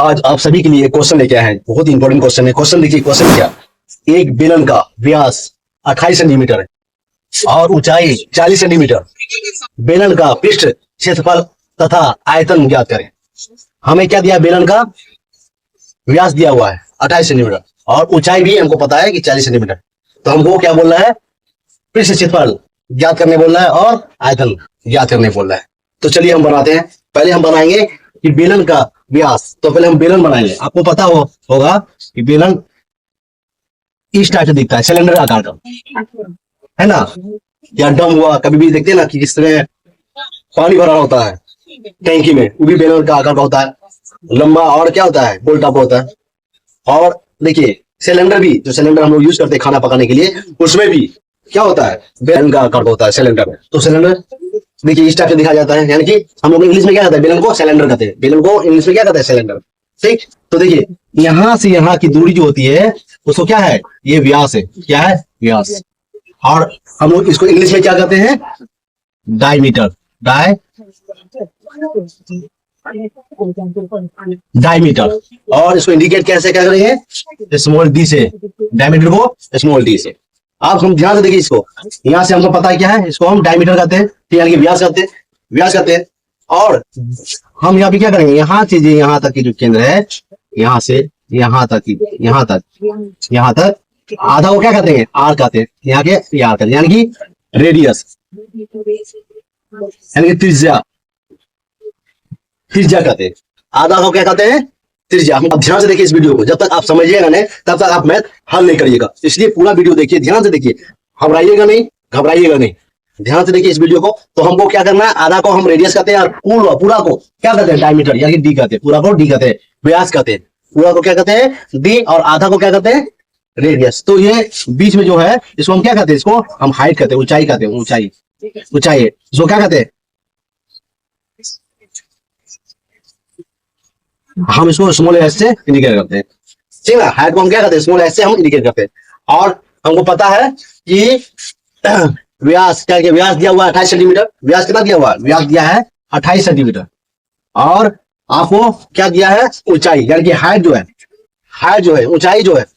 आज आप सभी के लिए क्वेश्चन लेके आए हैं, बहुत इंपॉर्टेंट क्वेश्चन है। क्वेश्चन देखिए, क्वेश्चन क्या, एक बेलन का व्यास 28 सेंटीमीटर है और ऊंचाई 40 सेंटीमीटर। बेलन का पृष्ठ क्षेत्रफल तथा आयतन ज्ञात करें। हमें क्या दिया, बेलन का व्यास दिया हुआ है 28 सेंटीमीटर और ऊंचाई भी हमको पता है कि 40 सेंटीमीटर। तो हमको क्या बोलना है, पृष्ठ क्षेत्रफल ज्ञात करने बोल रहा है और आयतन ज्ञात करने बोल रहा है। तो चलिए हम बनाते हैं। पहले हम बनाएंगे कि बेलन का व्यास, तो पहले हम बेलन बनाएंगे। आपको पता होगा कि बेलन इस टाइप से दिखता है, सिलेंडर आकार का, है ना। या डम हुआ, कभी भी देखते हैं ना कि जिसमें पानी भरा होता है टैंकी में, वो भी बेलन का आकार का होता है, लंबा और क्या होता है, गोल टाइप होता है। और देखिए सिलेंडर भी, जो सिलेंडर हम लोग यूज करते हैं खाना पकाने के लिए, उसमें भी क्या होता है, बेलन का आकार का होता है सिलेंडर में। तो सिलेंडर देखिए इस टाइप से दिखा जाता है, यानी कि हम लोग इंग्लिश में क्या कहते हैं, बेलन को सिलेंडर कहते हैं। बेलन को इंग्लिश में क्या कहते हैं, सिलेंडर। ठीक, तो देखिए यहां से यहां की दूरी जो होती है उसको क्या है, ये व्यास है। क्या है, व्यास। और हम लोग इसको इंग्लिश में क्या कहते हैं, डायमीटर। डायमीटर। और इसको इंडिकेट कैसे क्या करेंगे, स्मॉल डी से, डायमीटर को स्मॉल डी से। आप हम ध्यान से देखिए इसको, यहां से हमको पता है क्या है, इसको हम डायमीटर कहते हैं, यानी कि व्यास कहते हैं, व्यास कहते हैं। और हम यहाँ पे क्या करेंगे, यहाँ से यहाँ तक की जो केंद्र है, यहाँ से यहाँ तक की, यहाँ तक आधा को क्या कहते हैं, आर कहते हैं। यहाँ के आर कहते हैं, यानी कि रेडियस, यानी कि त्रिज्या। त्रिज्या कहते हैं, आधा को क्या कहते हैं, त्रिज्या। हम ध्यान से देखिए इस वीडियो को, जब तक आप समझिएगा नहीं तब तक आप मैथ हल नहीं करिएगा। इसलिए पूरा वीडियो देखिए, ध्यान से देखिए, घबराइएगा नहीं, घबराइएगा नहीं, ध्यान से देखिए इस वीडियो को। तो हमको क्या करना है, आधा को हम रेडियस कहते हैं और पूरा को क्या कहते हैं, डायमीटर, यानी डी कहते हैं। पूरा को डी कहते हैं, व्यास कहते हैं। पूरा को क्या कहते हैं, डी, और आधा को क्या कहते हैं, रेडियस। तो ये बीच में जो है इसको हम क्या कहते हैं, इसको हम हाइट कहते हैं, ऊंचाई कहते हैं, ऊंचाई। ऊंचाई इसको क्या कहते हैं, हम इसको स्मॉल एस से इंडिकेट करते हैं। ठीक है, हाइट को हम क्या करते हैं, स्मॉल एस से हम इंडिकेट करते हैं। और हमको पता है कि व्यास क्या, व्यास दिया हुआ है 28 सेंटीमीटर। व्यास कितना दिया हुआ है, व्यास दिया है 28 सेंटीमीटर। और आपको क्या दिया है, ऊंचाई, यानी कि हाइट जो है, ऊंचाई जो है,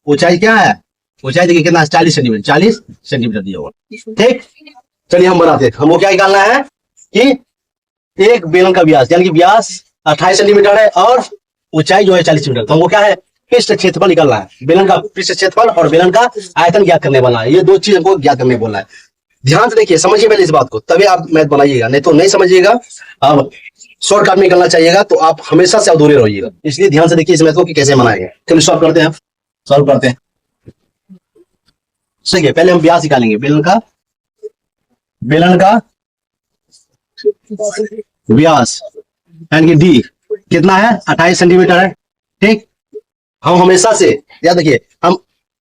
ऊंचाई क्या है, ऊंचाई देखिए कितना, 40 सेंटीमीटर, 40 सेंटीमीटर दिया हुआ। ठीक, चलिए हम बनाते हैं। हमको क्या निकालना है कि एक बेलन का व्यास, यानी कि व्यास 28 सेंटीमीटर है और ऊंचाई जो है 40 सेंटीमीटर। तो हमको क्या है, पृष्ठ क्षेत्रफल निकालना है। बेलन का पृष्ठ क्षेत्रफल और बेलन का आयतन ज्ञात करने वाला है। ये दो चीज हमको ज्ञात करने बोलना है। ध्यान से देखिए, समझिए पहले इस बात को, तभी आप मैथ बनाइएगा, नहीं तो नहीं समझिएगा। अब शॉर्टकट में निकलना चाहिएगा तो आप हमेशा से अधूरे रहिएगा। इसलिए ध्यान से देखिए इस मैथ को कि कैसे बनाएंगे। चलिए सॉल्व करते हैं, सॉल्व करते हैं। सही है, पहले हम व्यास निकालेंगे, बेलन का व्यास, यानी कि डी कितना है, 28 सेंटीमीटर है। ठीक, हम हमेशा से याद रखिए, हम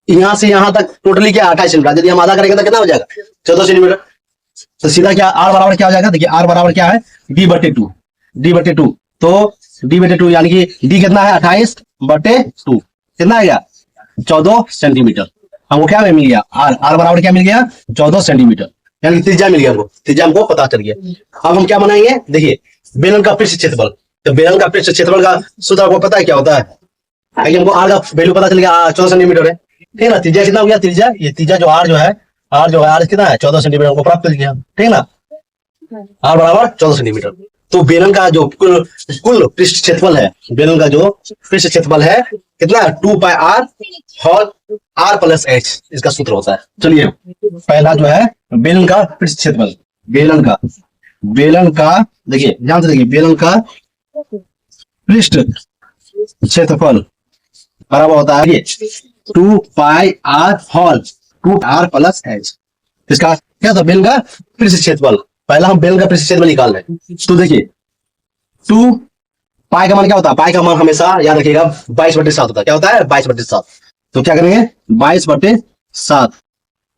यहां से यहां तक टोटली क्या 28 सेंटीमीटर, यदि हम आधा करेंगे तो कितना हो जाएगा, 14 सेंटीमीटर। तो सीधा क्या, आर बराबर क्या हो जाएगा, देखिए आर बराबर क्या है, d/2, d/2। तो d/2 यानी कि डी कितना है, 28/2, कितना आएगा, 14 सेंटीमीटर। हमको क्या मिल गया, आर बराबर क्या मिल गया, 14 सेंटीमीटर, यानी कि त्रिज्या मिल गया हमको, त्रिज्या हमको पता चल गया। अब हम क्या बनाएंगे, देखिए बेलन का पृष्ठ क्षेत्रफल। तो बेलन का पृष्ठ क्षेत्रफल का सूत्र आपको पता है क्या होता है, हमको आर का वैल्यू पता चल गया, 14 सेंटीमीटर है। ठीक है ना, त्रिज्या कितना हो गया, त्रिज्या, ये त्रिज्या जो आर है, आर कितना है, 14 सेंटीमीटर हमको प्राप्त कर गया। ठीक है ना, आर बराबर 14 सेंटीमीटर। तो बेलन का जो कुल पृष्ठ क्षेत्रफल है, बेलन का जो पृष्ठ क्षेत्रफल है कितना है, 2πr होल r + h, इसका सूत्र होता है। चलिए पहला जो है बेलन का पृष्ठ क्षेत्रफल, बेलन का देखिए ध्यान से देखिए, बेलन का पृष्ठ क्षेत्रफल बराबर होता है 2πr होल 2r + h। इसका क्या था, बेलन का पृष्ठ क्षेत्रफल। पहला हम बेलन का पृष्ठ क्षेत्रफल निकाल रहे हैं। तो देखिए 2 पाई का मान क्या होता है, पाई का मान हमेशा याद रखिएगा 22/7 होता है। क्या होता है, 22/7। तो क्या करेंगे, 22/7।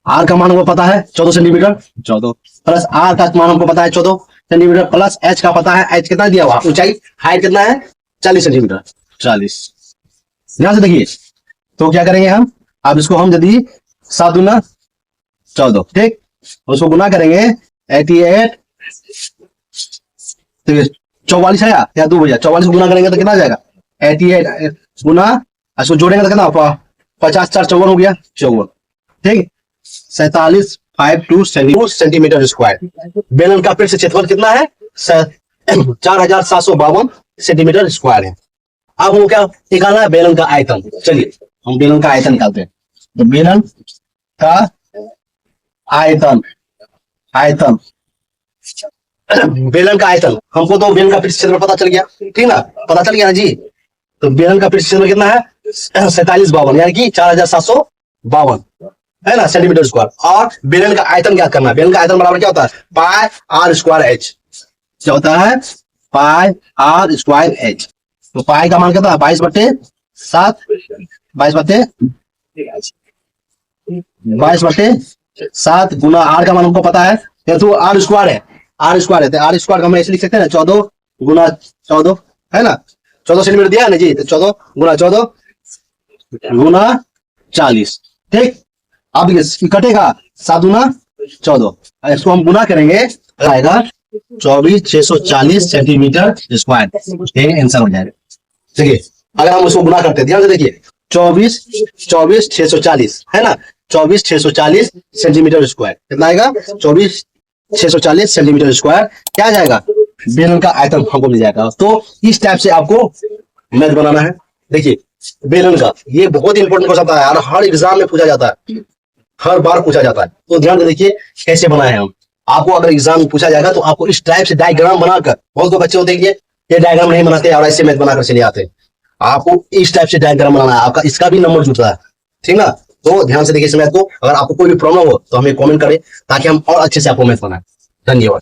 आर का मान हमको पता है 14 सेंटीमीटर, 14 प्लस आर का मान हमको पता है 14 सेंटीमीटर, प्लस एच का पता है, एच कितना दिया हुआ, ऊंचाई, हाइट कितना है, 40 सेंटीमीटर, 40। ध्यान से देखिए, तो क्या करेंगे हम, अब इसको हम यदि 7 × 14, ठीक, उसको गुना करेंगे 88 44 है या 2 भैया, 44 गुना करेंगे तो कितना आ जाएगा 88 गुना, इसको जोड़ेंगे तो कितना 50 4 54 हो गया 54, ठीक। 4752 सेंटीमीटर स्क्वायर। बेलन का फिर से क्षेत्रफल कितना है 4752 सेंटीमीटर स्क्वायर है। अब वो क्या निकालना है बेलन का आयतन। चलिए हम बेलन का आयतन निकालते हैं। तो बेलन का आयतन, आयतन बेलन का आयतन, हमको तो बेलन का पृष्ठ क्षेत्रफल पता चल गया, ठीक ना, पता चल गया ना जी। तो बेलन का पृष्ठ क्षेत्रफल कितना है 4752 यानी कि 4752 है ना सेंटीमीटर स्क्वायर। और बेलन का आयतन क्या करना है, बेलन का आयतन बराबर क्या होता है पाई आर स्क्वायर एच, क्या होता है पाई आर स्क्वायर एच। तो पाई का मान कितना है 22/7, 22/7 गुना आर का मान हमको पता है, तो आर स्क्वायर है, आर स्क्वायर है, तो आर स्क्वायर का हम ऐसे लिख सकते हैं ना 14 गुना 14 है ना, 14 सेंटीमीटर दिया है ना जी, तो 14 गुना 14 गुना 40, ठीक। अब ये कटेगा 7 गुना 14, इसको हम गुना करेंगे आएगा 24,640 सेंटीमीटर स्क्वायर, ये आंसर हो जाएगा। देखिए अगर हम उसको गुना करते हैं ध्यान से देखिए 24,640 है ना, 24,640 सेंटीमीटर स्क्वायर कितना आएगा 24,640 सेंटीमीटर स्क्वायर क्या आ जाएगा बेलन का आयतन हमको मिल जाएगा। तो इस टाइप से आपको मैथ बनाना है। देखिए बेलन का ये बहुत इंपॉर्टेंट क्वेश्चन है और हर एग्जाम में पूछा जाता है, हर बार पूछा जाता है। तो ध्यान से देखिए कैसे बनाए हैं हम। आपको अगर एग्जाम में पूछा जाएगा तो आपको इस टाइप से डायग्राम बनाकर, बहुत से बच्चे होते हैं ये डायग्राम नहीं बनाते और ऐसे मैथ बनाकर चले आते हैं, आपको इस टाइप से डायग्राम बनाना है, आपका इसका भी नंबर जुटता है, ठीक ना। तो ध्यान से देखिए इस मैथ को। अगर आपको कोई भी प्रॉब्लम हो तो हमें कमेंट करें ताकि हम और अच्छे से आपको मैथ बनाएं। धन्यवाद।